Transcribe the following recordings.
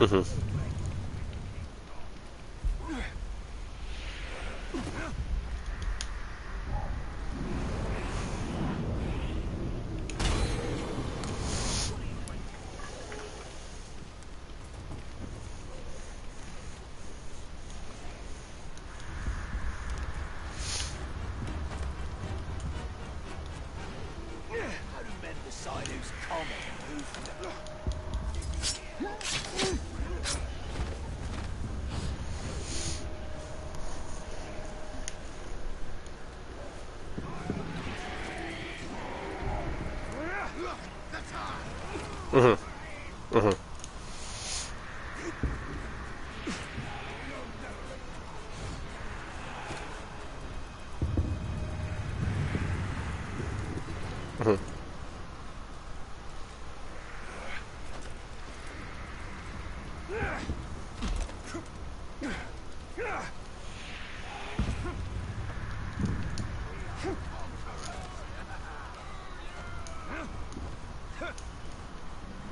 Mm-hmm. Mm-hmm. Mm-hmm. Mm-hmm.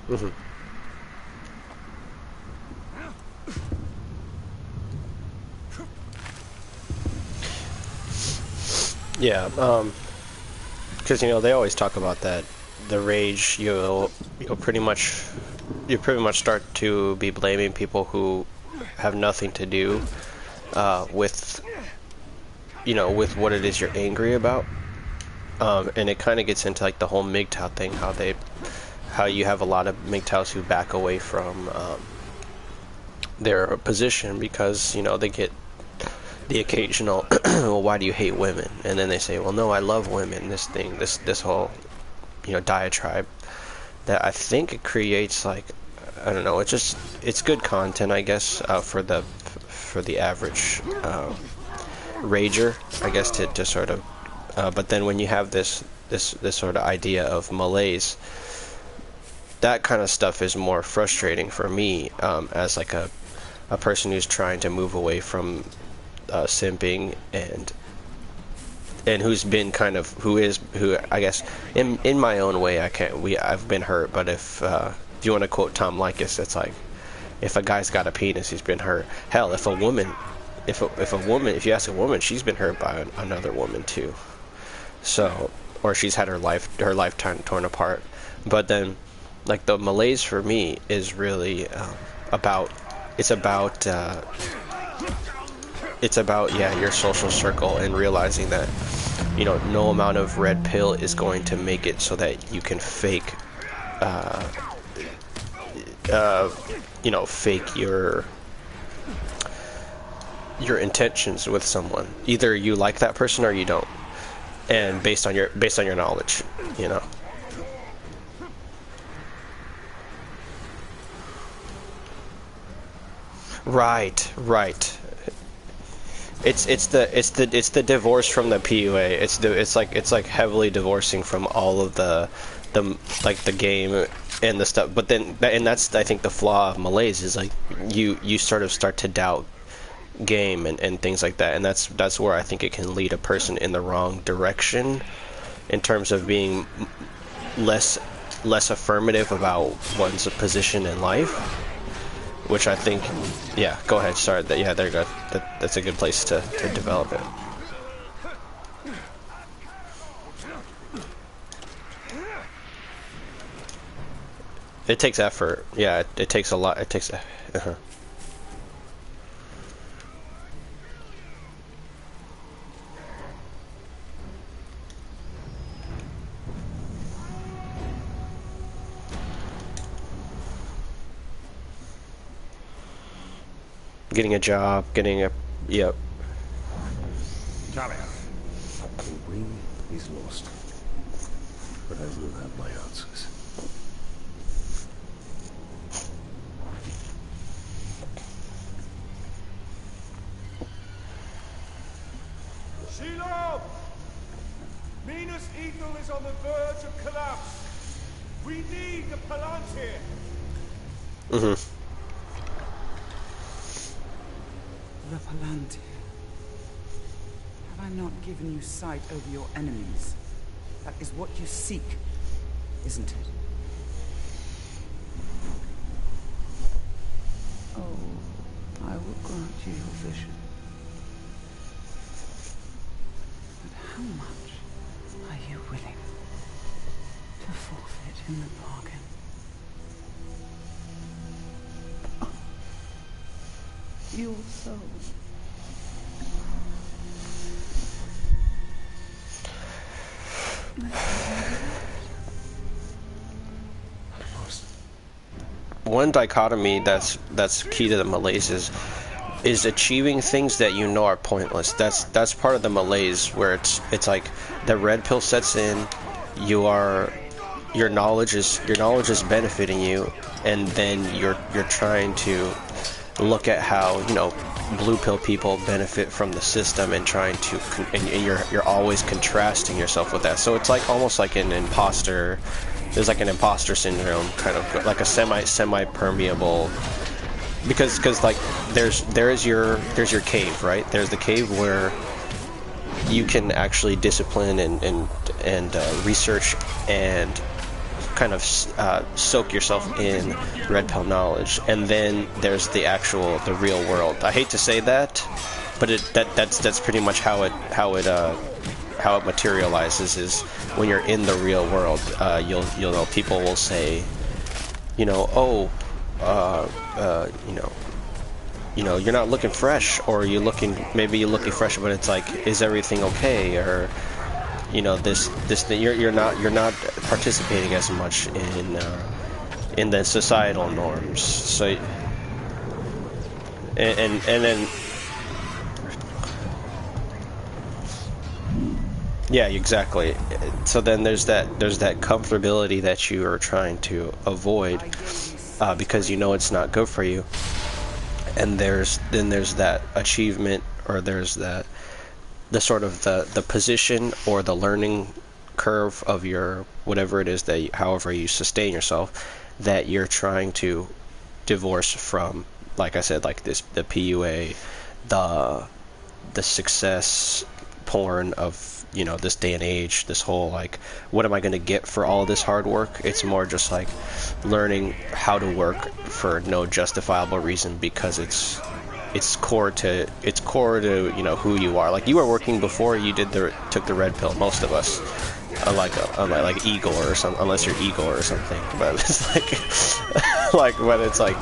Mm-hmm. Yeah, because you know they always talk about that. The rage, you'll pretty much start to be blaming people who have nothing to do with with what it is you're angry about, and it kind of gets into like the whole MGTOW thing, how you have a lot of MGTOWs who back away from their position because they get the occasional well, why do you hate women? And then they say, well, no, I love women. This whole diatribe that I think it creates, like, I don't know, it's good content, I guess, for the average rager, I guess, to sort of but then when you have this sort of idea of malaise, that kind of stuff is more frustrating for me, as like a person who's trying to move away from simping and who's been who I guess in my own way I've been hurt, but if you want to quote Tom Likas, it's like, if a guy's got a penis, he's been hurt. Hell, if if you ask a woman, she's been hurt by another woman too. So, or she's had her lifetime torn apart. But then, like, the malaise for me is really about your social circle, and realizing that no amount of red pill is going to make it so that you can fake fake your intentions with someone. Either you like that person or you don't, and based on your knowledge, Right. It's the divorce from the PUA. It's like heavily divorcing from all of the like the game and the stuff. But then, and that's, I think, the flaw of malaise is, like, you sort of start to doubt game and things like that, and that's where I think it can lead a person in the wrong direction in terms of being less affirmative about one's position in life. Which I think, yeah, go ahead, sorry, there you go. That's a good place to develop it. It takes effort. Yeah, it takes a lot. It takes. Getting a job, getting a. Yep. Talia. The ring is lost, but I will have my answers. Shelob! Minas Ethel is on the verge of collapse. We need the Palantir. Mhm. The Palantir. Have I not given you sight over your enemies? That is what you seek, isn't it? Oh, I will grant you your vision. But how much are you willing to forfeit in the bargain? Your soul. One dichotomy that's key to the malaise is achieving things that you know are pointless. That's part of the malaise, where it's like the red pill sets in. Your knowledge is benefiting you, and then you're trying to look at how, you know, blue pill people benefit from the system, and trying to and you're always contrasting yourself with that. So it's like almost like an imposter. There's like an imposter syndrome, kind of like a semi permeable, because like there's your cave, right? There's the cave where you can actually discipline and research and kind of soak yourself in red pill knowledge, and then there's the real world. I hate to say that, but that's pretty much how it materializes. Is when you're in the real world, you'll know, people will say, you know, oh, you know, you're not looking fresh, or maybe you're looking fresh, but it's like, is everything okay? Or, you know, this thing, you're not participating as much in the societal norms. So, and then, yeah, exactly. So then there's that comfortability that you are trying to avoid, because you know it's not good for you. And there's that achievement, or there's the sort of the position or the learning curve of your whatever it is that however you sustain yourself, that you're trying to divorce from. Like I said, like the PUA, the success porn of, you know, this day and age, this whole like, what am I going to get for all this hard work? It's more just like learning how to work for no justifiable reason, because it's core to you know, who you are. Like, you were working before you took the red pill. Most of us, like Igor or something, unless you're Igor or something. But it's like but it's like,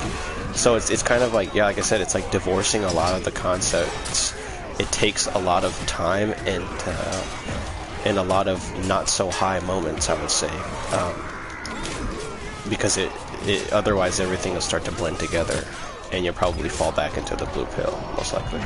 so it's kind of like, yeah, like I said, it's like divorcing a lot of the concepts. It takes a lot of time and a lot of not so high moments, I would say, because it otherwise everything will start to blend together, and you'll probably fall back into the blue pill, most likely.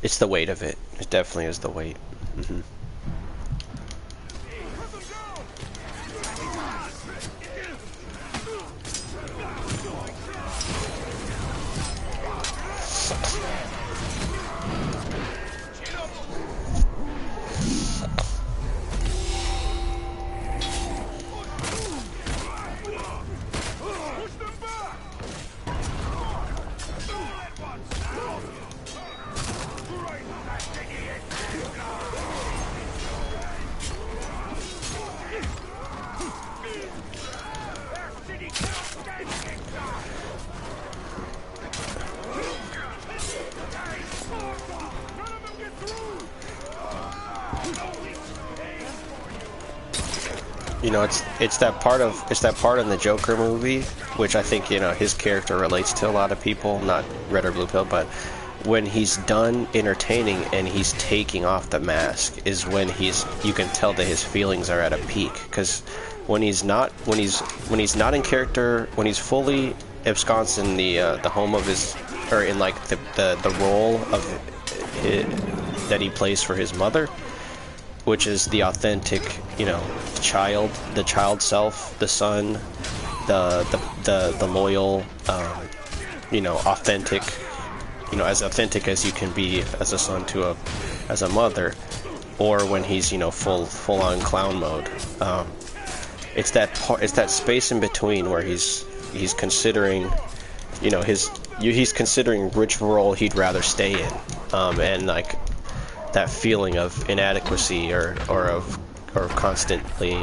It's the weight of it. It definitely is the weight. Mm-hmm. You know, it's that part in the Joker movie, which I think, you know, his character relates to a lot of people, not Red or Blue Pill, but when he's done entertaining and he's taking off the mask is when you can tell that his feelings are at a peak. Because when he's not in character, when he's fully ensconced in the home of his, or in like the role of that he plays for his mother, which is the authentic, you know, the child self, the son, the loyal, you know, authentic, you know, as authentic as you can be as a son to as a mother, or when he's, you know, full on clown mode. It's that space in between where he's considering, you know, he's considering which role he'd rather stay in, and like that feeling of inadequacy or constantly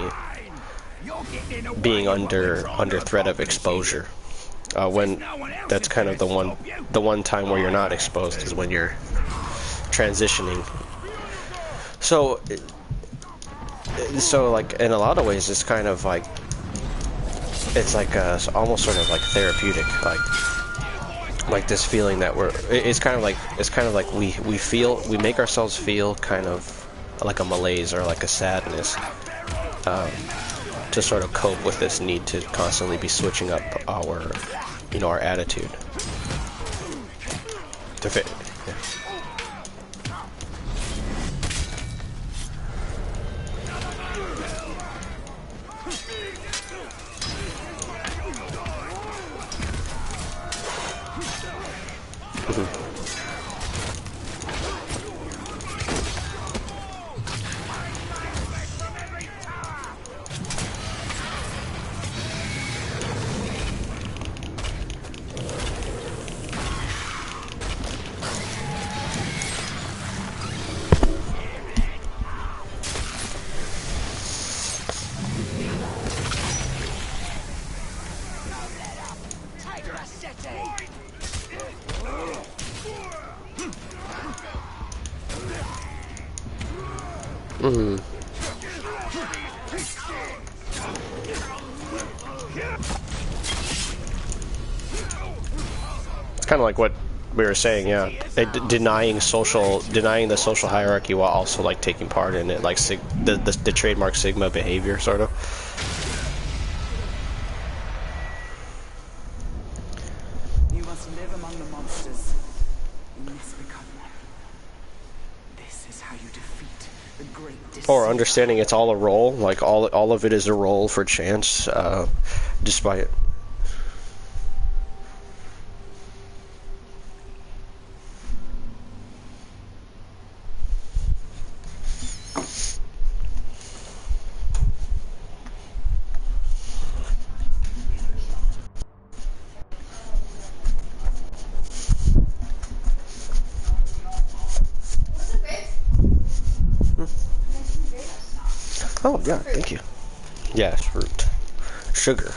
being under threat of exposure. When that's kind of the one time where you're not exposed is when you're transitioning. So like in a lot of ways it's kind of like it's like almost sort of like therapeutic, like this feeling that it's kind of like we make ourselves feel kind of like a malaise or like a sadness, to sort of cope with this need to constantly be switching up our, you know, our attitude to fit. Yeah. It's kind of like what we were saying, yeah. Denying the social hierarchy while also like taking part in it, like the trademark Sigma behavior, sort of. You must live among the monsters. You must become one. This is how you defeat the great deceiver. Or understanding it's all a role, like all of it is a role for chance, despite. Oh, yeah, thank you. Yes, fruit. Sugar.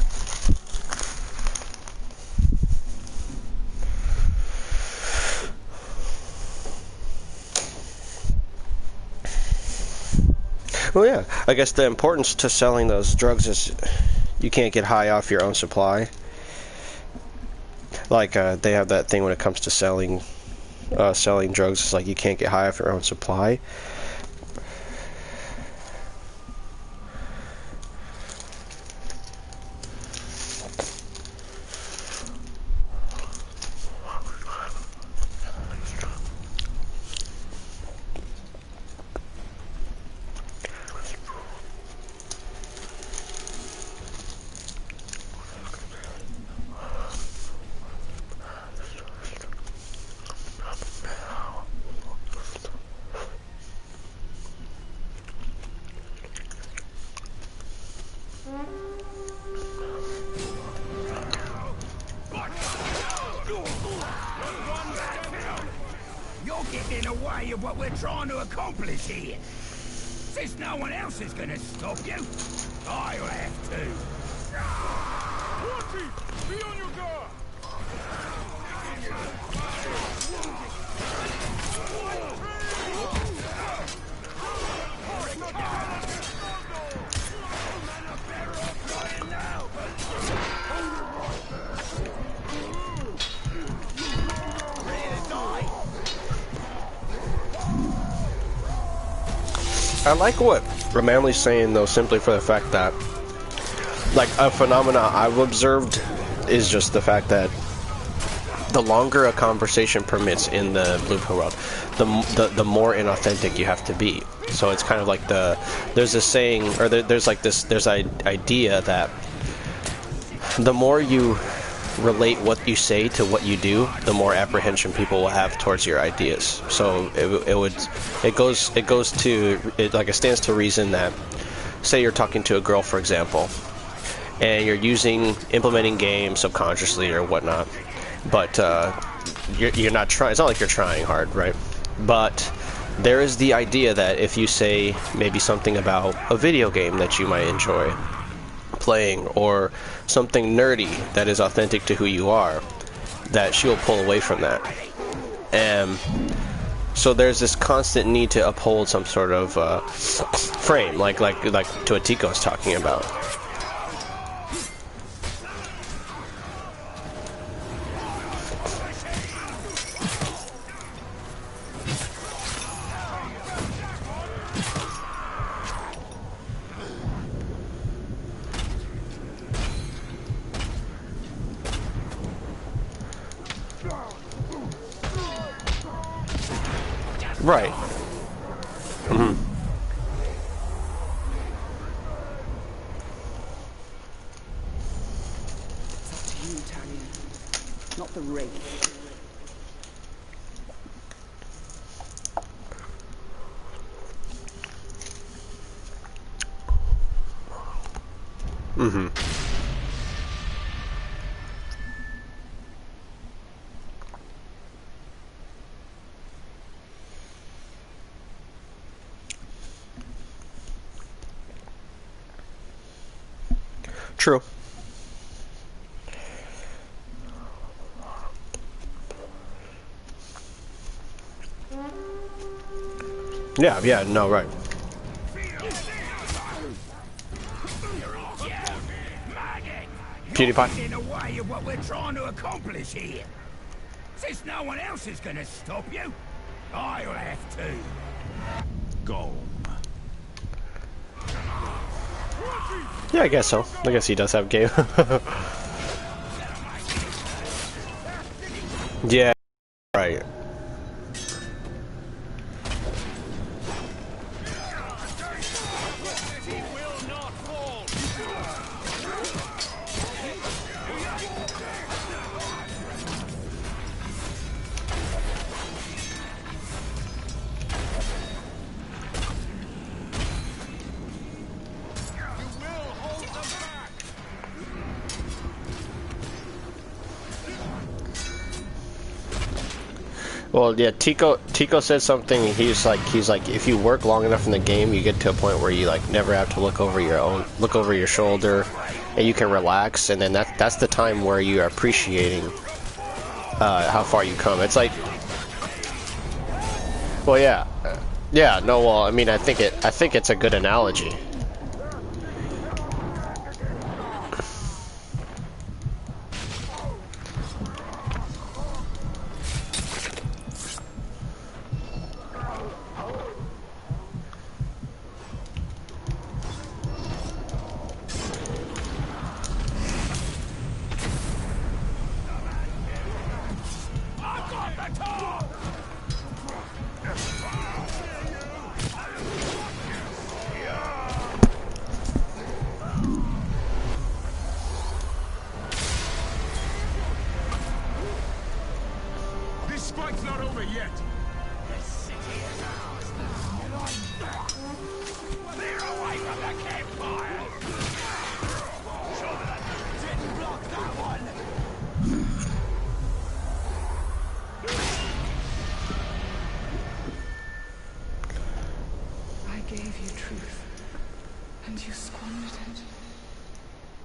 Well, yeah, I guess the importance to selling those drugs is you can't get high off your own supply. Like, they have that thing when it comes to selling drugs, it's like you can't get high off your own supply. You're getting in the way of what we're trying to accomplish here. Since no one else is gonna stop you, I'll have to. Watty, be on your guard! I like what Manly's saying though, simply for the fact that, like, a phenomena I've observed is just the fact that the longer a conversation permits in the Blue Pill world, the more inauthentic you have to be. So it's kind of like there's this saying, or there's an idea that the more you relate what you say to what you do, the more apprehension people will have towards your ideas. So it stands to reason that, say you're talking to a girl, for example, and you're implementing games subconsciously or whatnot, but you're not trying. It's not like you're trying hard, right? But there is the idea that if you say maybe something about a video game that you might enjoy playing, or something nerdy that is authentic to who you are, that she'll pull away from that. And so there's this constant need to uphold some sort of frame, like to what Tico was talking about. Right. Mm-hmm. It's up to you, Italian. Not the Wraith. Mm-hmm. True. Yeah, no, right. PewDiePie. In the way of what we're trying to accomplish here. Since no one else is gonna stop you, I'll have to. Go. Yeah, I guess so. I guess he does have game. Yeah, right. Well, yeah, Tico said something. He's like, if you work long enough in the game, you get to a point where you like never have to look over your shoulder, and you can relax. And then that's the time where you are appreciating how far you come. It's like, well, yeah, no, well, I mean, I think it's a good analogy.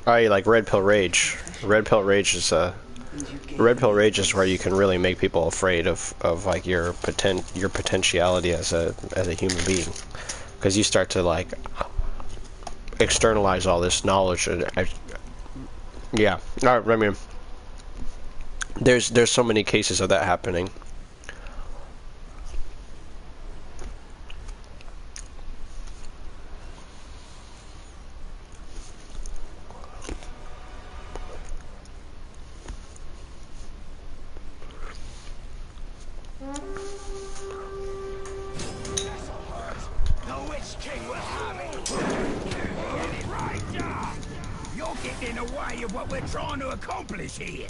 I like Red Pill Rage. Red Pill Rage is where you can really make people afraid of like your potentiality as a human being, because you start to like externalize all this knowledge. Yeah, I mean, there's so many cases of that happening. in the way of what we're trying to accomplish here.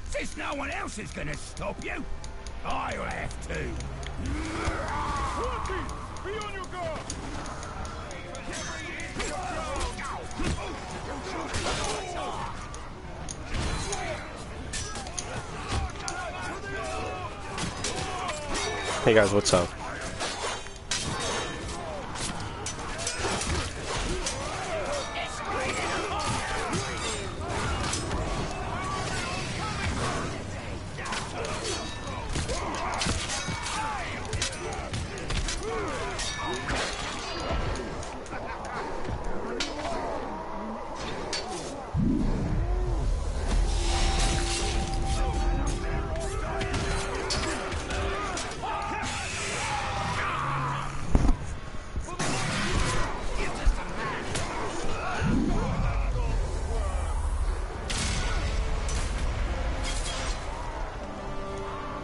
Since no one else is gonna stop you, I'll have to. Be on your guard! Hey guys, what's up?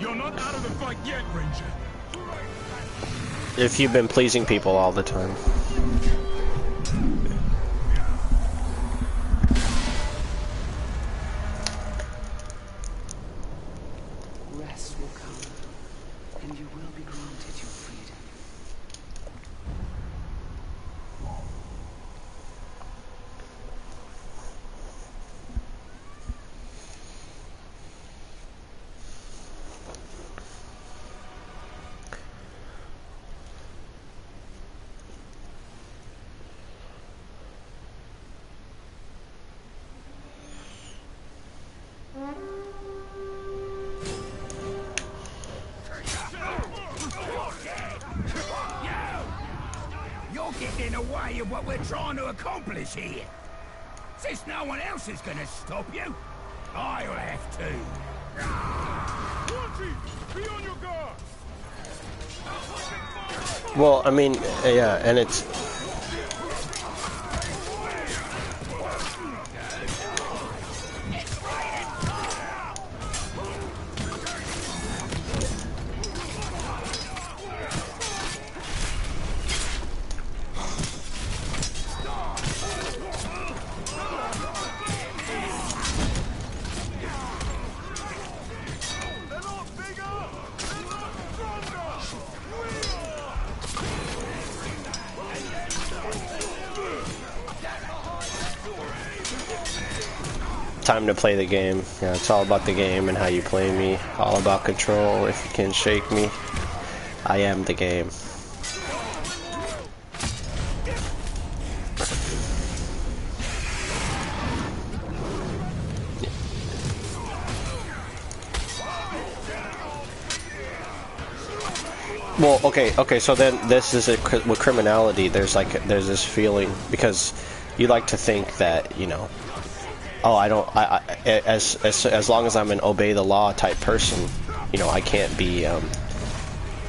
You're not out of the fight yet, Ranger. If you've been pleasing people all the time. Rest will come, and you will be granted your freedom. You're getting in the way of what we're trying to accomplish here. Since no one else is gonna stop you, I'll have to. Monty, be on your guard! Well, I mean, yeah, and it's... They're not bigger! They're not stronger! Time to play the game. Yeah, it's all about the game and how you play me. All about control. If you can shake me, I am the game. Well, okay, so then this is with criminality, there's this feeling, because you like to think that, you know, oh, as long as I'm an obey the law type person, you know, I can't be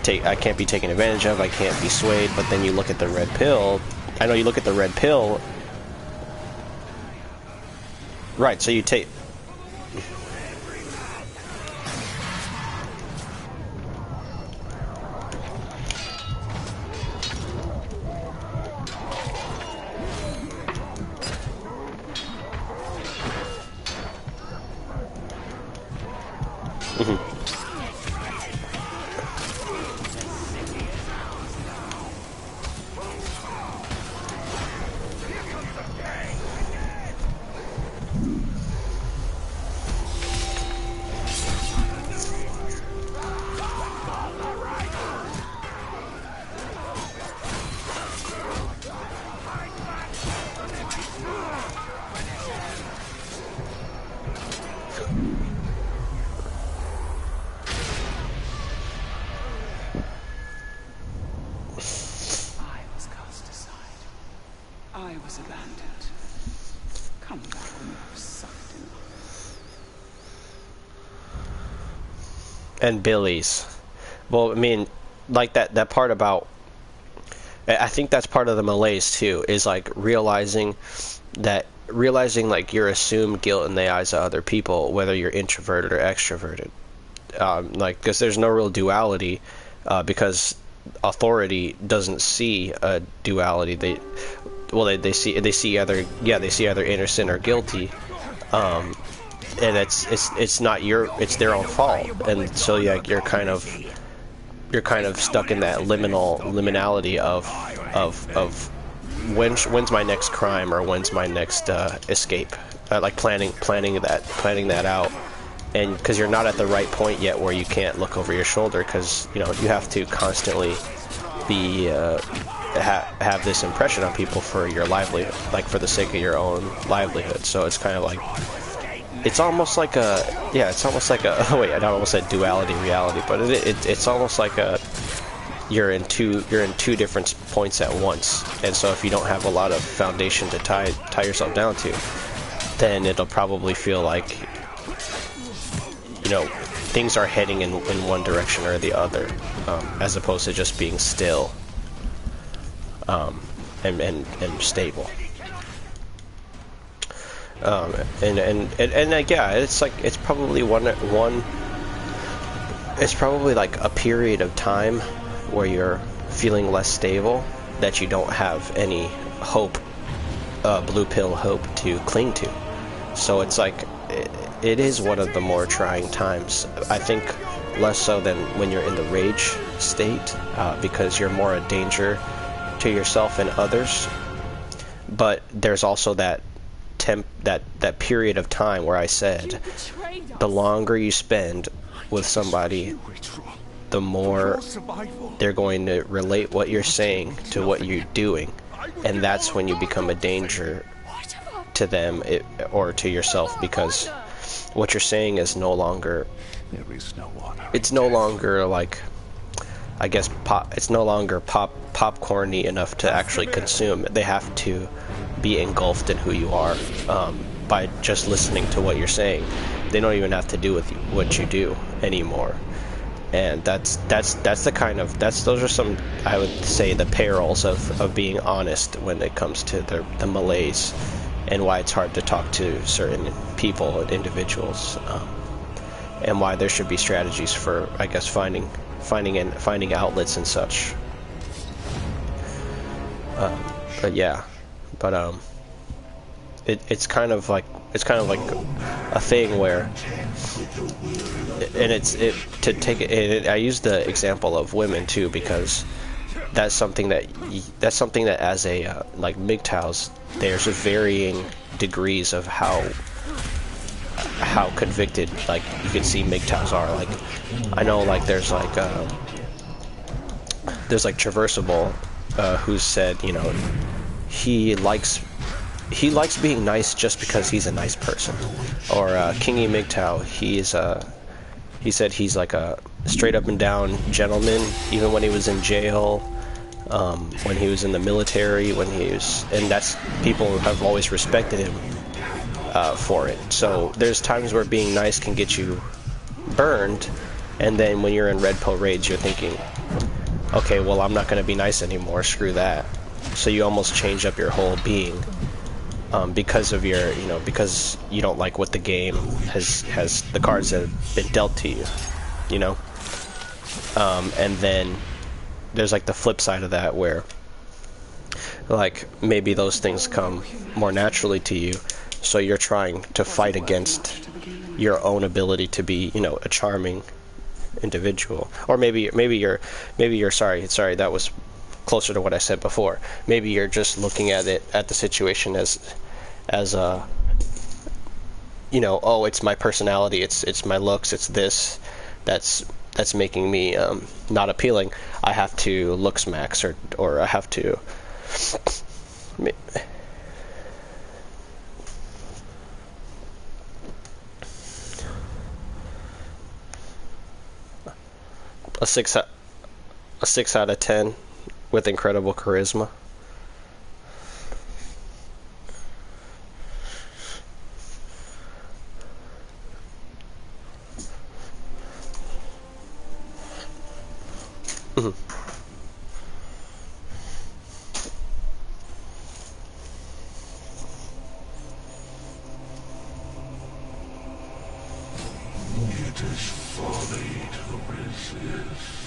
taken advantage of, I can't be swayed. But then you look at the red pill. I know you look at the red pill, right? So you take. I was abandoned. Come back when you're soft enough. And Billy's. Well, I mean, like that part about... I think that's part of the malaise, too, is, like, realizing like your assumed guilt in the eyes of other people, whether you're introverted or extroverted. Like, because there's no real duality, because authority doesn't see a duality. well, they see either innocent or guilty, and it's not it's their own fault, and so yeah, you're kind of stuck in that liminality of when's my next crime, or when's my next escape, like planning that out, and because you're not at the right point yet where you can't look over your shoulder, because you have to constantly be have this impression on people for your livelihood, like for the sake of your own livelihood. So it's kind of like, it's almost like a oh wait, I almost said duality reality, but it's almost like you're in two different points at once, and so if you don't have a lot of foundation to tie yourself down to, then it'll probably feel like things are heading in one direction or the other, as opposed to just being still and stable. And like, yeah, it's like it's probably it's probably like a period of time where you're feeling less stable, that you don't have any hope, blue pill hope to cling to. So it's like it is one of the more trying times. I think less so than when you're in the rage state, because you're more a danger to yourself and others. But there's also that period of time where I said the longer you spend with somebody, the more they're going to relate what you're saying to what you're doing, and that's when you become a danger to them or to yourself, because what you're saying is no longer, it's no longer like, I guess it's no longer popcorny enough to actually consume. They have to be engulfed in who you are, by just listening to what you're saying. They don't even have to do with what you do anymore. And that's the kind of, those are some, I would say, the perils of being honest when it comes to the malaise, and why it's hard to talk to certain people and individuals, and why there should be strategies for, I guess, finding outlets and such. But yeah, it's kind of like a thing where, and I use the example of women too, because that's something that as a like MGTOWs, there's varying degrees of how convicted, like, you can see MGTOWs are. Like, I know, like, there's Traversable, who said, he likes being nice just because he's a nice person. Or Kingy MGTOW, he said he's like a straight up and down gentleman, even when he was in jail, when he was in the military, and that's, people have always respected him for it. So there's times where being nice can get you burned, and then when you're in Red Pill Rage, you're thinking, okay, well, I'm not going to be nice anymore, screw that. So you almost change up your whole being, because of your, because you don't like what the game has the cards that have been dealt to you, and then there's like the flip side of that, where like maybe those things come more naturally to you, so you're trying to fight against your own ability to be, a charming individual. Or maybe you're sorry, that was closer to what I said before. Maybe you're just looking at the situation as a, oh, it's my personality, it's my looks, it's this that's making me not appealing. I have to looks max, or I have to a 6 out of 10 with incredible charisma. It is folly to resist.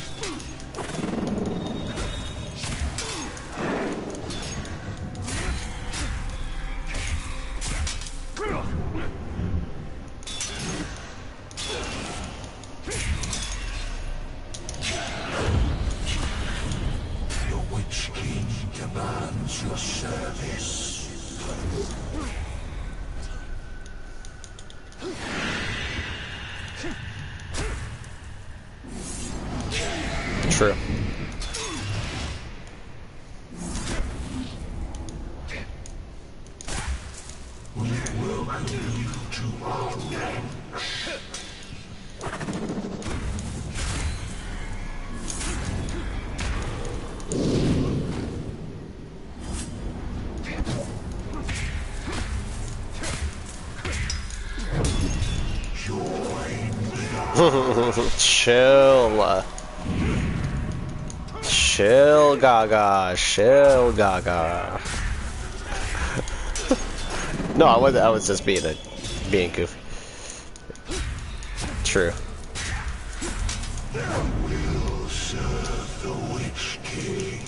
your service. True. We will continue to our rank. Chill. Chill, Gaga. Chill, Gaga. No, I was just being goofy. True. Will serve the Witch King.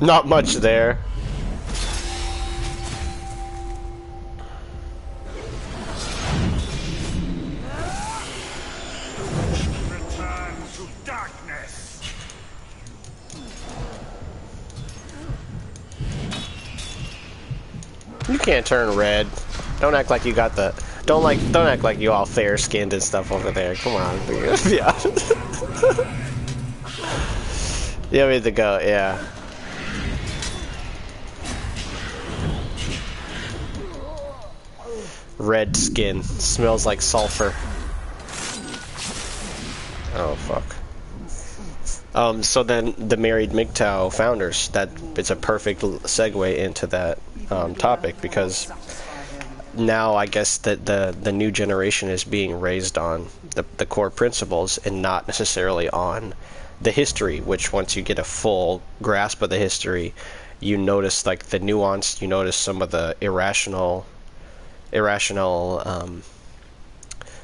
Not much there. Return to darkness. You can't turn red. Don't act like you got the. Don't act like you all fair skinned and stuff over there. Come on, yeah. You want me to go? Yeah. Red skin smells like sulfur. Oh fuck. So then the married MGTOW founders, that it's a perfect segue into that topic, because now I guess that the new generation is being raised on the core principles and not necessarily on the history, which once you get a full grasp of the history, you notice like the nuance, you notice some of the irrational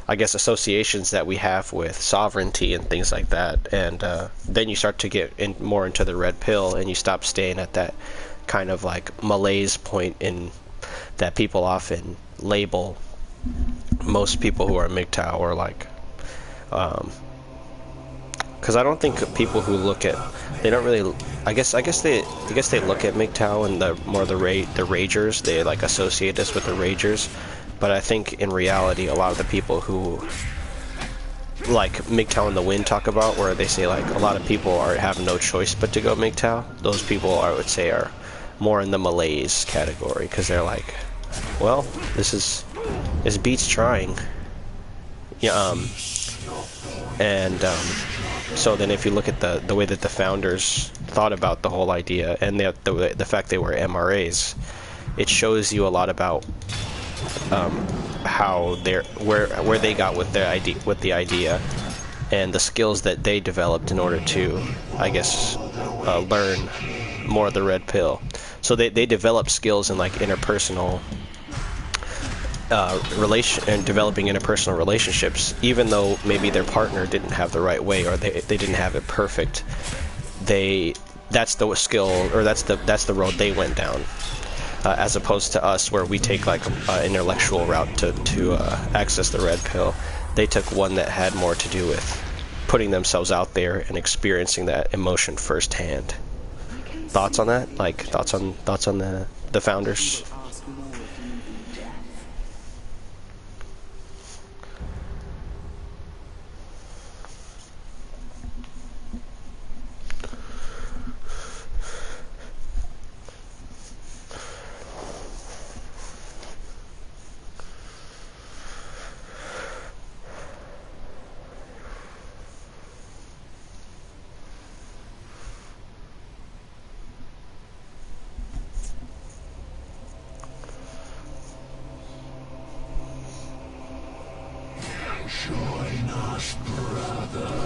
I guess associations that we have with sovereignty and things like that, and then you start to get more into the red pill, and you stop staying at that kind of like malaise point in that people often label most people who are MGTOW, or like because I don't think people who look at, they don't really, I guess they look at MGTOW and the ragers, they like associate us with the ragers. But I think in reality, a lot of the people who like MGTOW in the Wind talk about, where they say like a lot of people have no choice but to go MGTOW, those people I would say are more in the malaise category, because they're like, well, this beats trying. Yeah. So then if you look at the way that the founders thought about the whole idea, and the fact they were MRAs, it shows you a lot about how where they got with the idea and the skills that they developed in order to, I guess, learn more of the red pill. So they developed skills in like interpersonal developing interpersonal relationships, even though maybe their partner didn't have the right way, or they didn't have it perfect. That's the skill, or that's the road they went down. As opposed to us, where we take like an intellectual route to access the red pill. They took one that had more to do with putting themselves out there and experiencing that emotion firsthand. Thoughts on that? Like thoughts on the founders? Join us, brother.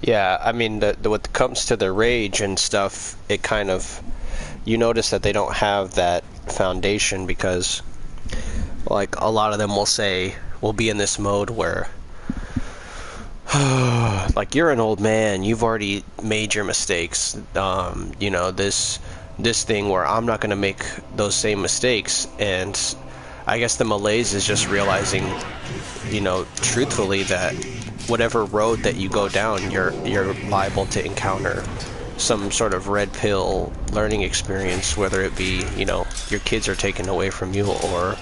Yeah, I mean, when it comes to the rage and stuff, it kind of, you notice that they don't have that foundation because, like, a lot of them will say, will be in this mode where, like, you're an old man, you've already made your mistakes, you know, this thing where I'm not going to make those same mistakes, and I guess the malaise is just realizing, you know, truthfully that whatever road that you go down, you're liable to encounter some sort of red pill learning experience, whether it be, you know, your kids are taken away from you, or,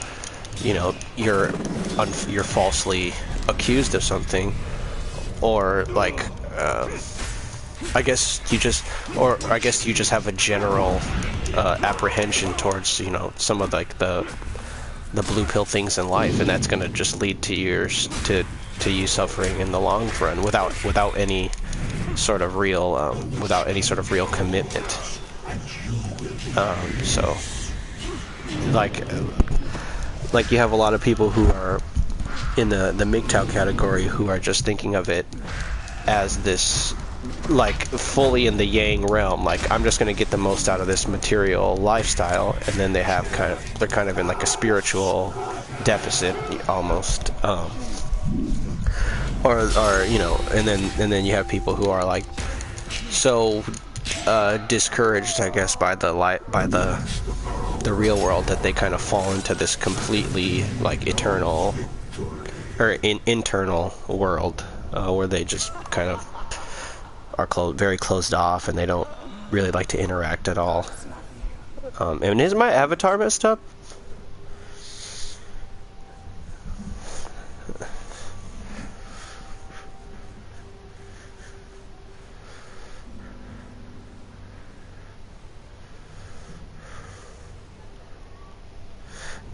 you know, you're falsely accused of something, or like I guess you just have a general apprehension towards, you know, some of like the blue pill things in life, and that's going to just lead to you suffering in the long run without any sort of real commitment. So like you have a lot of people who are in the MGTOW category who are just thinking of it as this, like, fully in the yang realm, like, I'm just going to get the most out of this material lifestyle, and then they're kind of in like a spiritual deficit almost, or you know, and then you have people who are like so discouraged, I guess, by the real world, that they kind of fall into this completely like eternal or internal world where they just kind of are very closed off, and they don't really like to interact at all. And is my avatar messed up?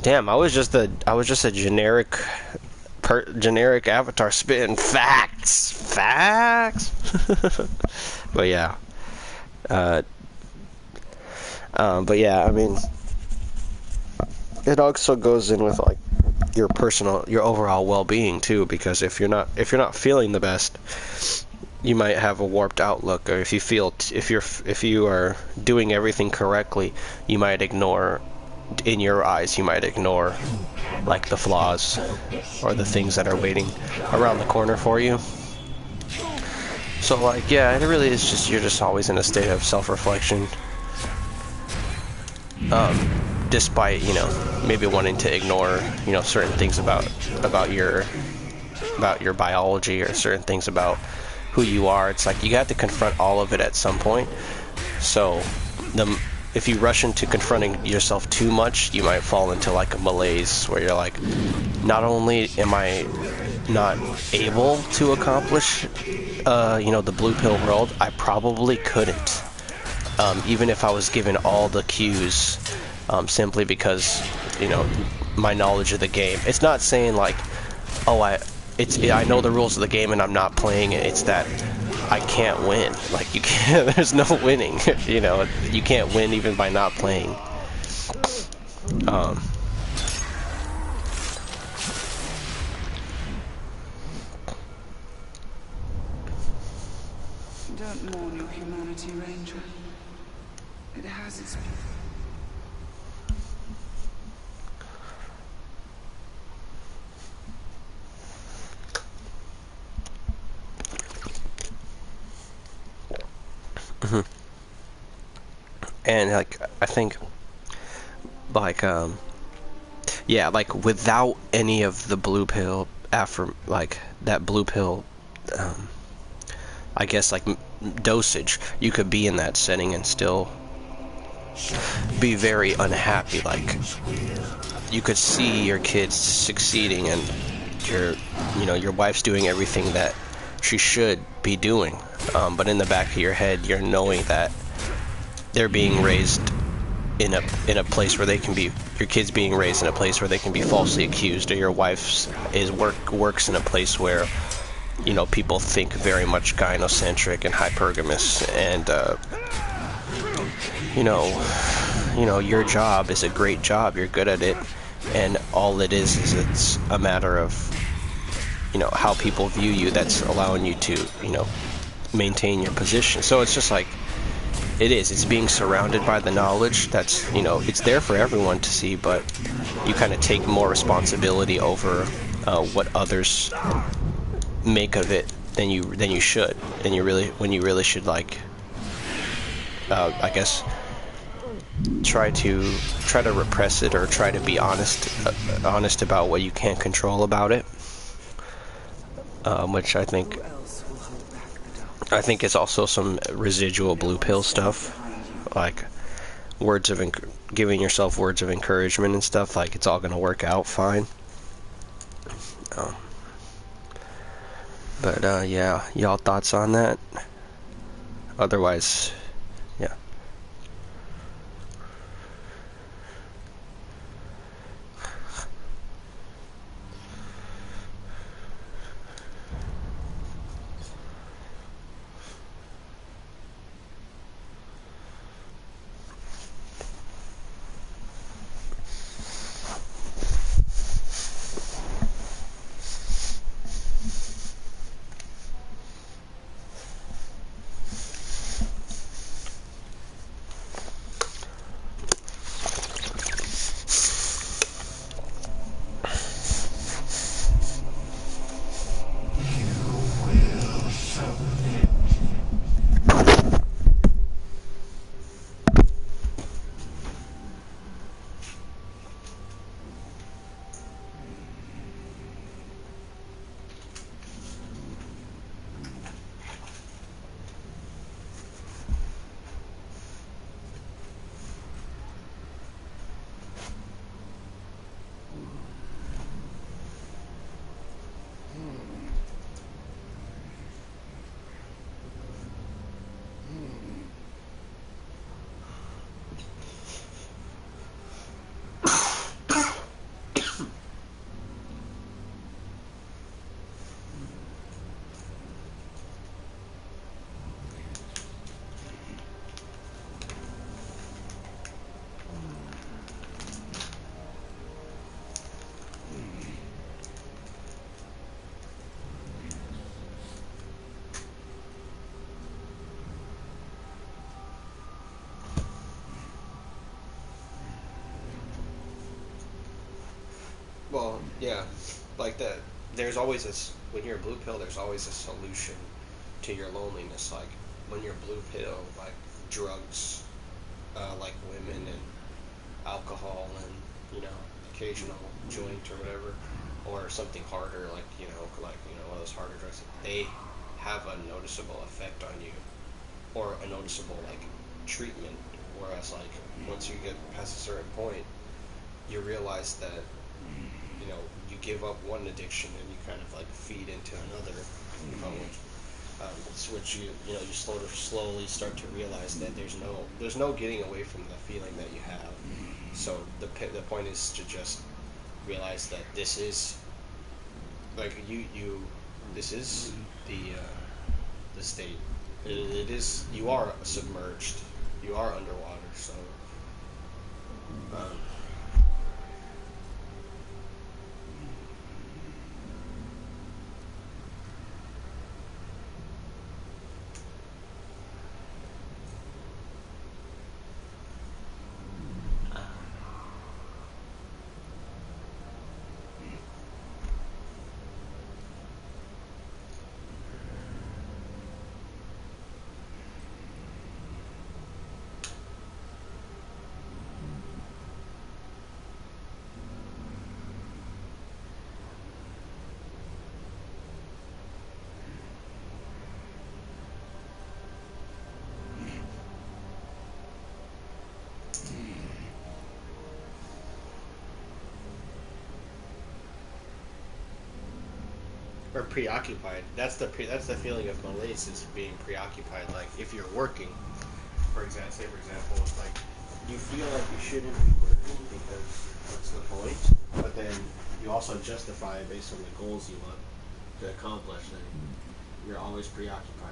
Damn, I was just a generic avatar spitting facts. But yeah, I mean, it also goes in with like your overall well-being too, because if you're not feeling the best, you might have a warped outlook, or if you are doing everything correctly, you might ignore like the flaws or the things that are waiting around the corner for you. So like, yeah, it really is just, you're just always in a state of self-reflection, despite, you know, maybe wanting to ignore, you know, certain things about your biology, or certain things about who you are. It's like you have to confront all of it at some point. So if you rush into confronting yourself too much, you might fall into like a malaise where you're like, not only am I not able to accomplish, you know, the blue pill world, I probably couldn't, even if I was given all the cues, simply because, you know, my knowledge of the game. It's not saying like oh, I know the rules of the game and I'm not playing it. It's that I can't win. Like, you can't, there's no winning. You know, you can't win even by not playing. Don't mourn your humanity, Ranger. It has its beauty. And like, I think, like, yeah, like, without any of the blue pill, after, like, that blue pill, I guess, like, dosage, you could be in that setting and still be very unhappy. Like, you could see your kids succeeding and your wife's doing everything that she should be doing, but in the back of your head, you're knowing that they're being raised in a place where they can be, your kids being raised in a place where they can be falsely accused, or your wife's works in a place where, you know, people think very much gynocentric and hypergamous, and you know, your job is a great job, you're good at it, and all it is it's a matter of, you know, how people view you that's allowing you to, you know, maintain your position. So it's just like, it's being surrounded by the knowledge that's, you know, it's there for everyone to see, but you kind of take more responsibility over what others make of it than you should, and when you really should, like, I guess try to repress it, or try to be honest about what you can't control about it, which I think it's also some residual blue pill stuff, like giving yourself words of encouragement and stuff, like it's all gonna work out fine. But yeah, y'all thoughts on that? Otherwise, yeah. Well, yeah, like that. There's always this, when you're a blue pill, there's always a solution to your loneliness. Like, when you're blue pill, like drugs, like women and alcohol and, you know, occasional joint or whatever, or something harder, like, one of those harder drugs, they have a noticeable effect on you, or a noticeable, like, treatment. Whereas, like, once you get past a certain point, you realize that, you know, you give up one addiction and you kind of, like, feed into another, which you slowly start to realize that there's no getting away from the feeling that you have. So the point is to just realize that this is like this is the state. It is, you are submerged, you are underwater, so um, or preoccupied. That's the feeling of malaise, is being preoccupied. Like if you're working, for example, it's like you feel like you shouldn't be working because what's the point? But then you also justify it based on the goals you want to accomplish, and you're always preoccupied.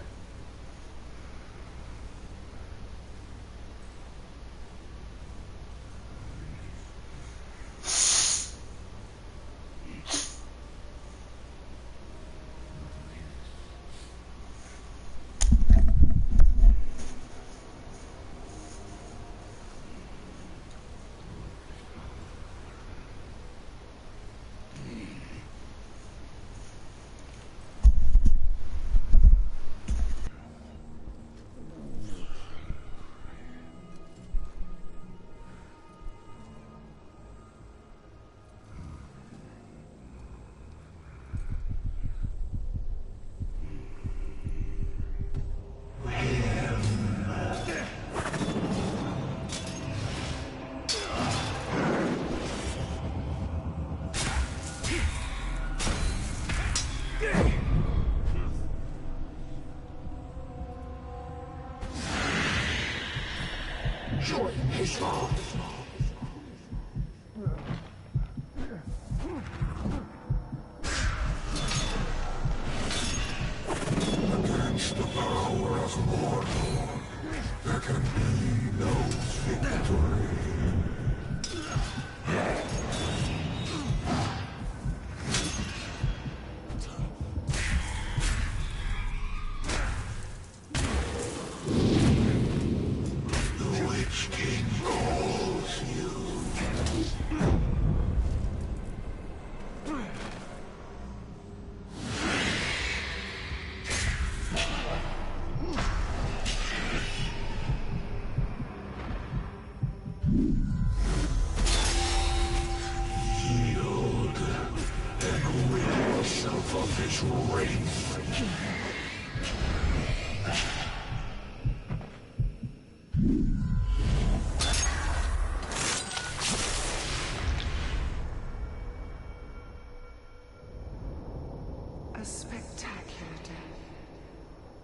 A spectacular death,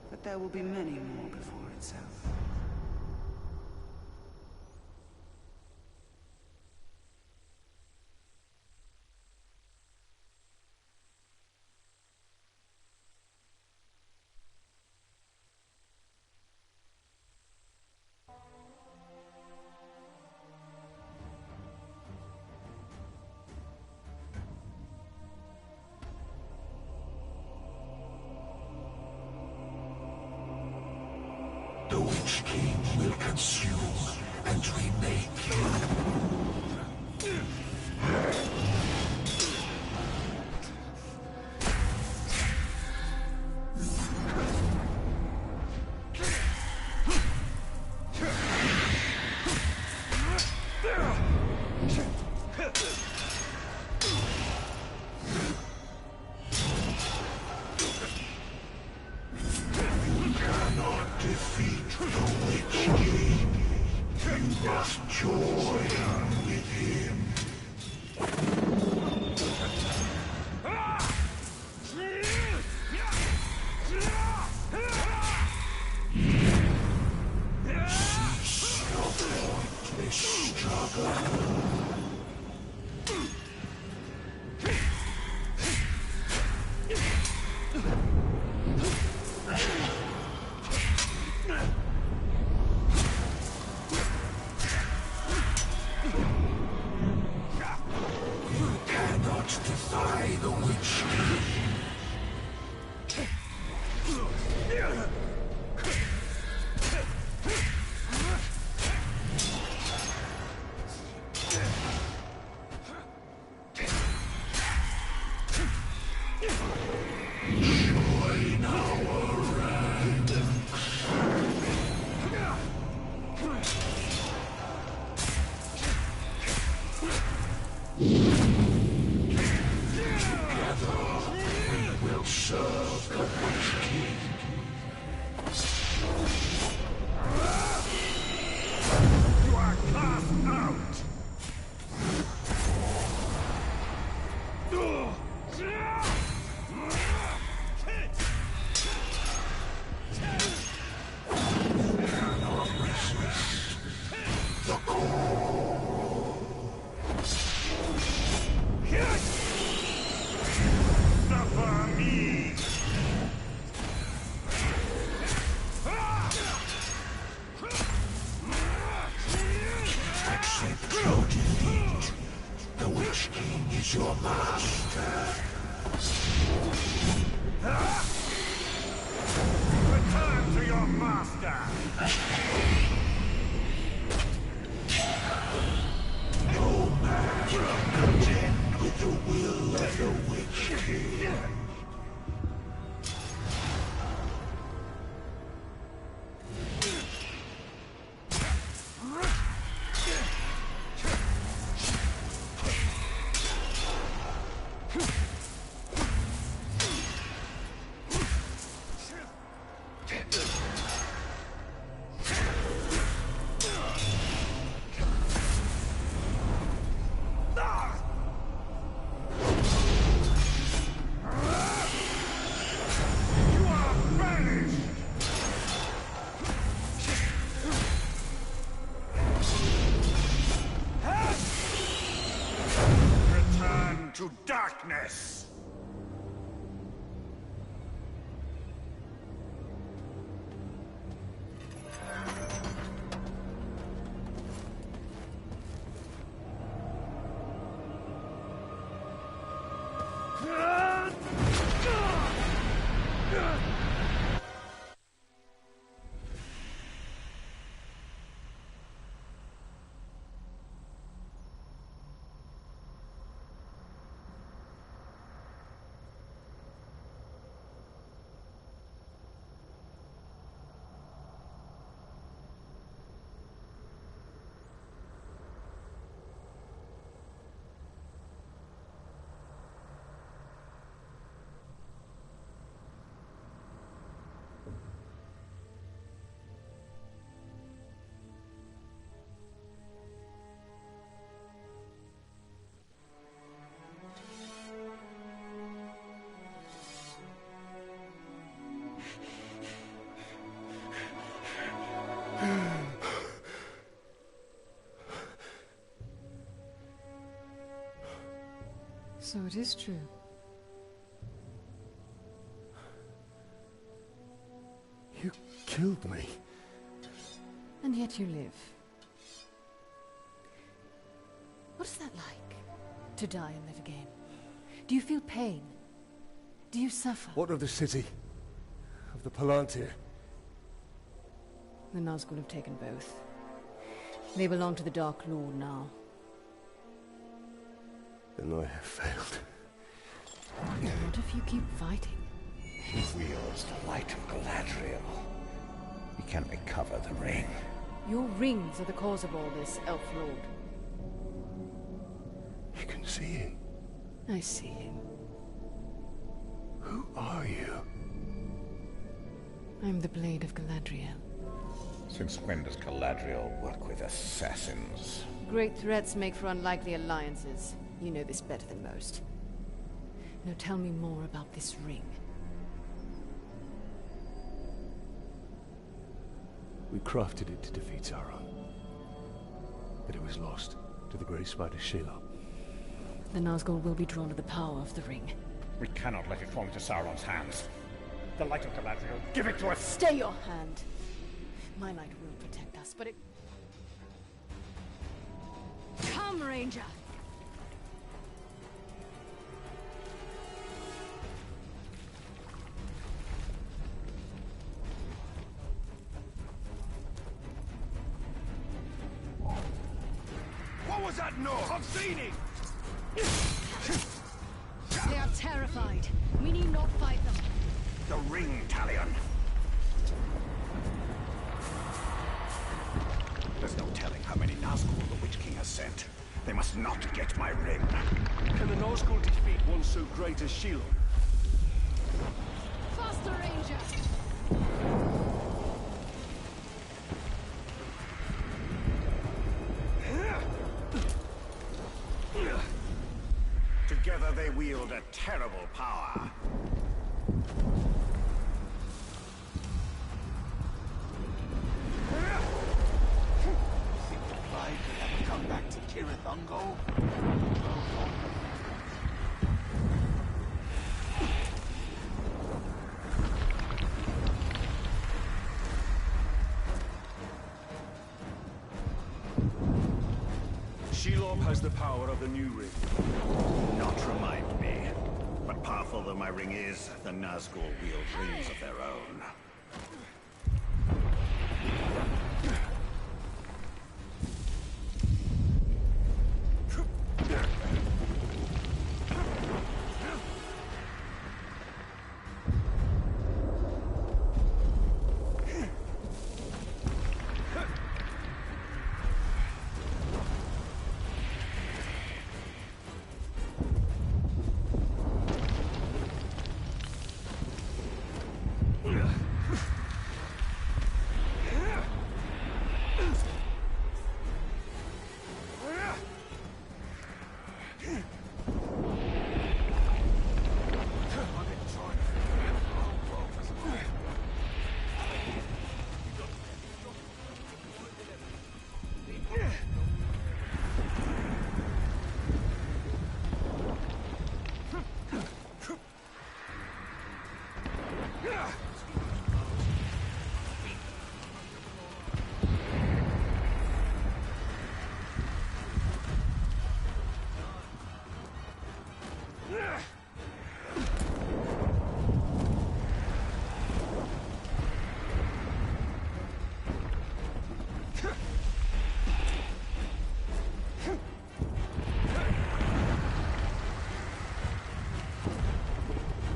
but there will be many more before it's over. The Witch King will consume and remake you. Defeat the Witch King. You must join by the Witch King. Join our ranks. Together, we will serve the Witch King. You are cast out! Suffer me! Accept your defeat. The Witch King is your master. Return to your master! No man can contend with the will of the Witch King. You are banished! Return to darkness! So it is true. You killed me. And yet you live. What is that like? To die and live again? Do you feel pain? Do you suffer? What of the city? Of the Palantir? The Nazgul have taken both. They belong to the Dark Lord now. Then I have failed. What if you keep fighting? He wields the light of Galadriel. He can recover the ring. Your rings are the cause of all this, Elf Lord. You can see him. I see him. Who are you? I'm the Blade of Galadriel. Since when does Galadriel work with assassins? Great threats make for unlikely alliances. You know this better than most. Now tell me more about this ring. We crafted it to defeat Sauron. But it was lost to the Grey Spider Shelob. The Nazgul will be drawn to the power of the ring. We cannot let it fall into Sauron's hands. The light of Galadriel, give it to us! Stay your hand! My light will protect us, but it... Come, Ranger! was that noise? I've seen it! They are terrified. We need not fight them. The ring, Talion. There's no telling how many Nazgul the Witch King has sent. They must not get my ring. Can the Nazgul defeat one so great as Shelob? Faster, Ranger! Together they wield a terrible power. I could ever come back to Tirithungo. Shelob has the power of the new ring. Not remind me. But powerful though my ring is, the Nazgul wield rings of their own.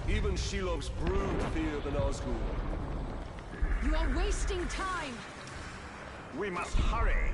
Even Shelob's brood fear the Nazgul. You are wasting time! We must hurry!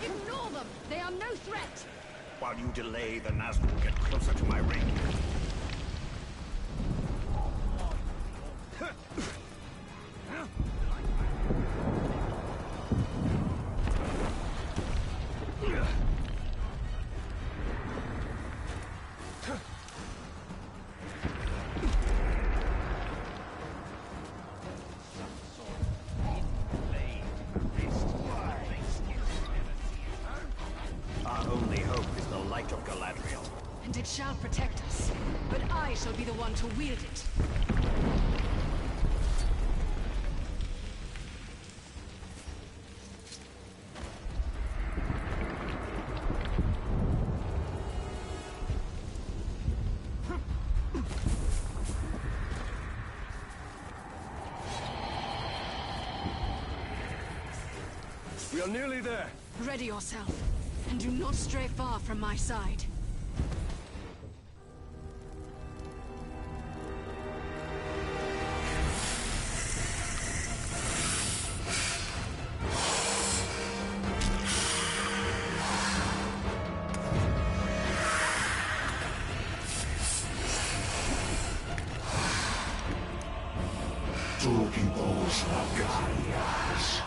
Ignore them! They are no threat! While you delay, the Nazgul get closer to my ring. Our only hope is the light of Galadriel. And it shall protect us. But I shall be the one to wield it. We are nearly there. Ready yourself, and do not stray far from my side. Tuki vos lagarias.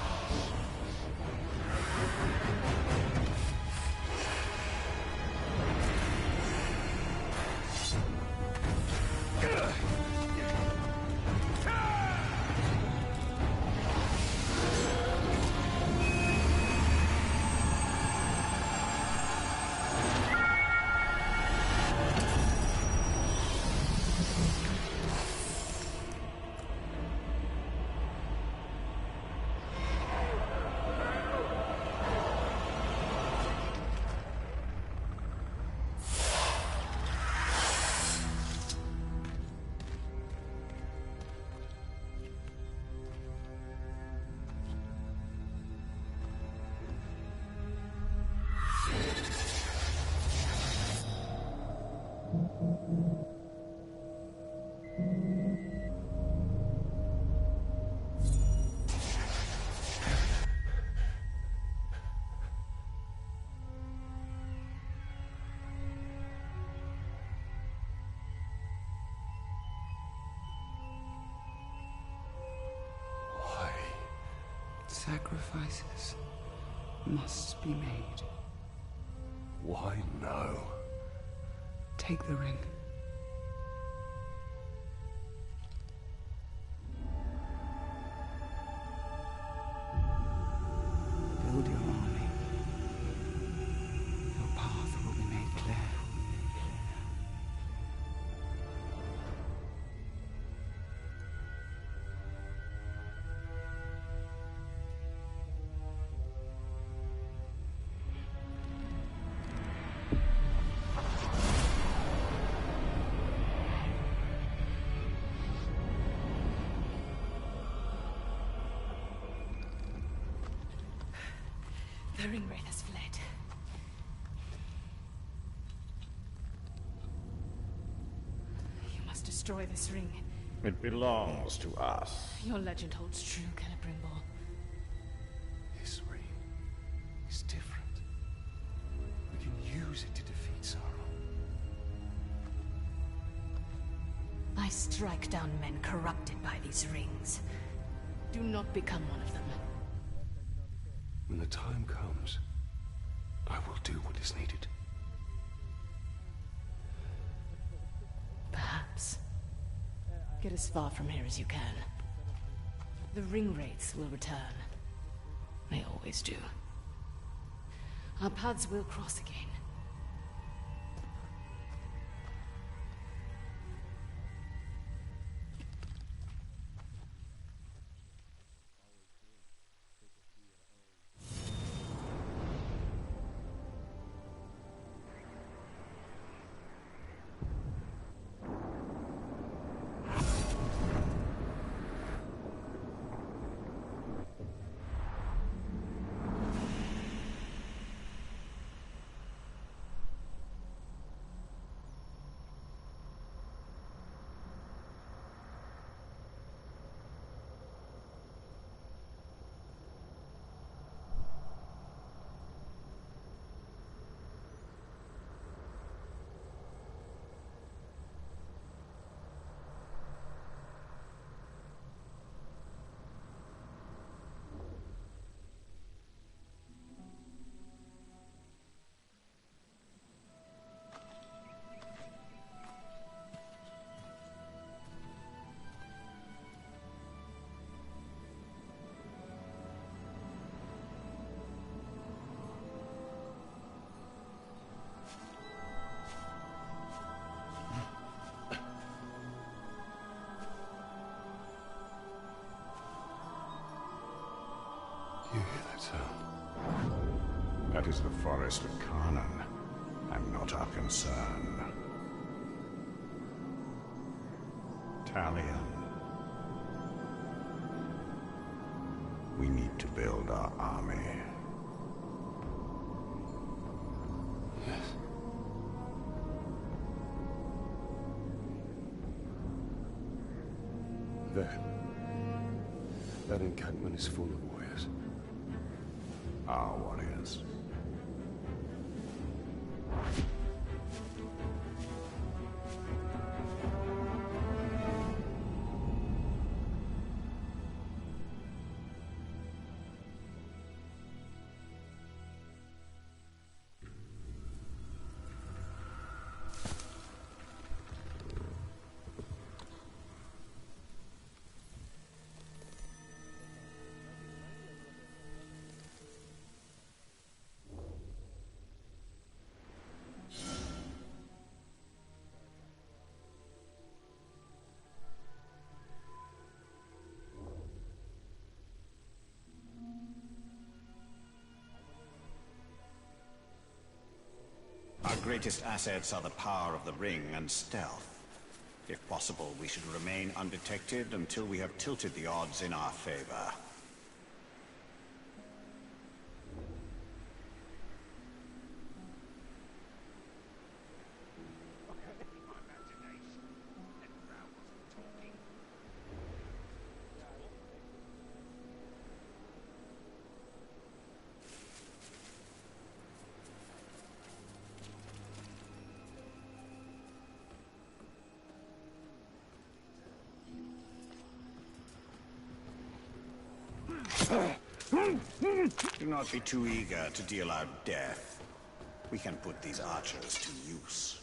Sacrifices must be made. Why no? Take the ring. Build your army. Your path will be made clear. The ringwraith has fled. You must destroy this ring. It belongs to us. Your legend holds true, Celebrimbor. This ring is different. We can use it to defeat Sauron. I strike down men corrupted by these rings. Do not become one of them. When the time comes, I will do what is needed. Perhaps. Get as far from here as you can. The ringwraiths will return. They always do. Our paths will cross again. You hear that sound? That is the forest of CONDONE, and not our concern. Talion. We need to build our army. Yes. There. That encampment is full of warriors. Our warriors. Our greatest assets are the power of the ring and stealth. If possible, we should remain undetected until we have tilted the odds in our favor. Do not be too eager to deal out death. We can put these archers to use.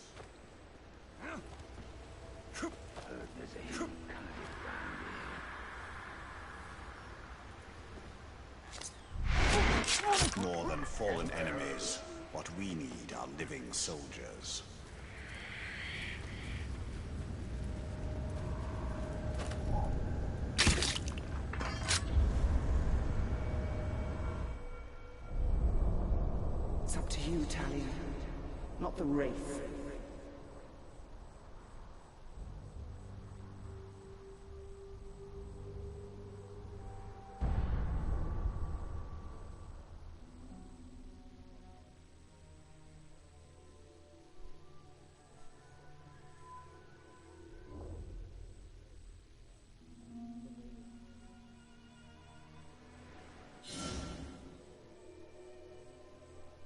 More than fallen enemies, what we need are living soldiers. It's up to you, Talia, not the Wraith.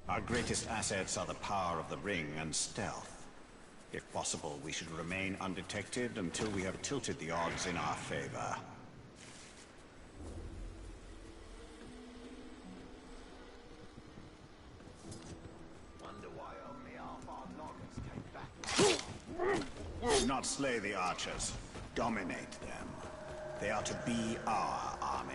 Our greatest assets are the power of the ring and stealth. If possible, we should remain undetected until we have tilted the odds in our favor. Wonder why only half our loggers came back. Do not slay the archers. Dominate them. They are to be our army.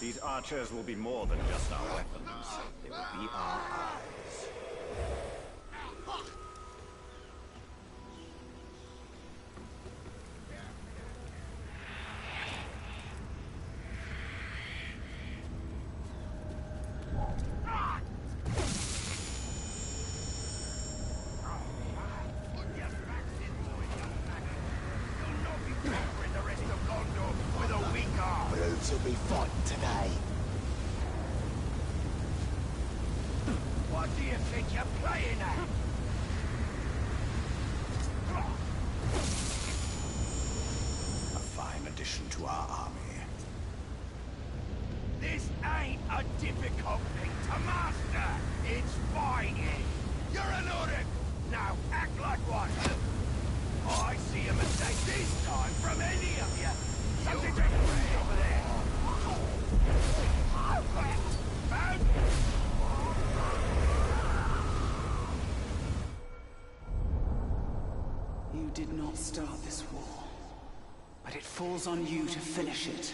These archers will be more than just our weapons. They will be our eyes. Put your backs in, boys, young faggot. You'll not be conquering the rest of CONDONE with a weak arm. Brutes will be fighting today. What do you think you're playing at? A fine addition to our army. This ain't a difficult thing to master. It's fighting. You're an Uruk. Now act like one. I see a mistake this time from any of you. Something to read over there. Found? You did not start this war, but it falls on you to finish it.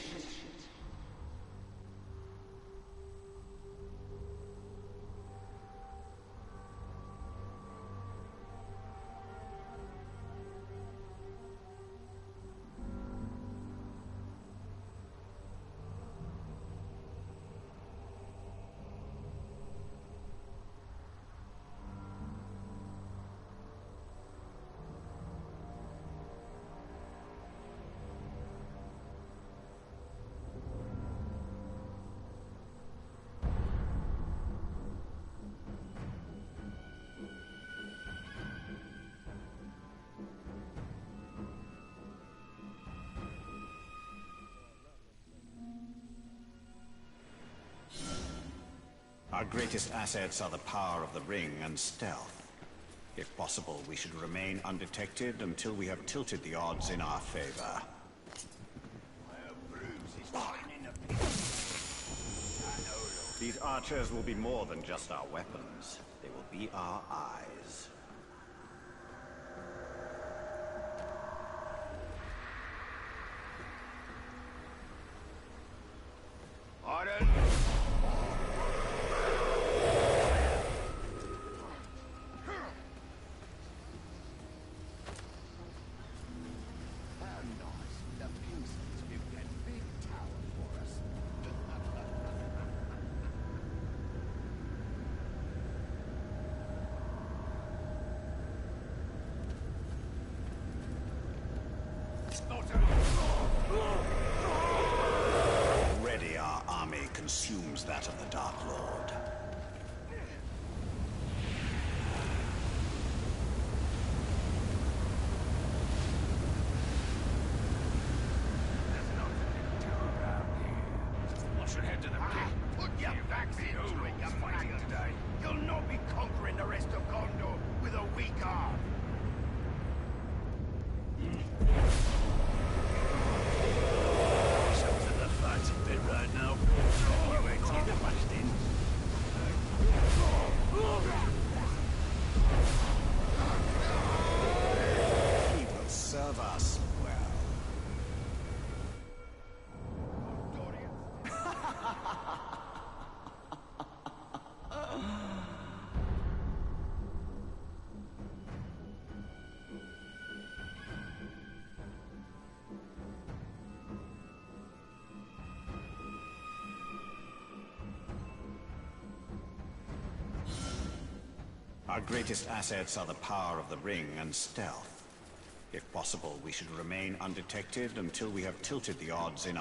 Our greatest assets are the power of the ring and stealth. If possible, we should remain undetected until we have tilted the odds in our favor. These archers will be more than just our weapons. They will be our eyes. Pardon? Already our army consumes that of the Dark Lord. Put your backs into it, you fighting today. You'll not be conquering the rest of CONDONE with a weak arm. Our greatest assets are the power of the ring and stealth. If possible, we should remain undetected until we have tilted the odds in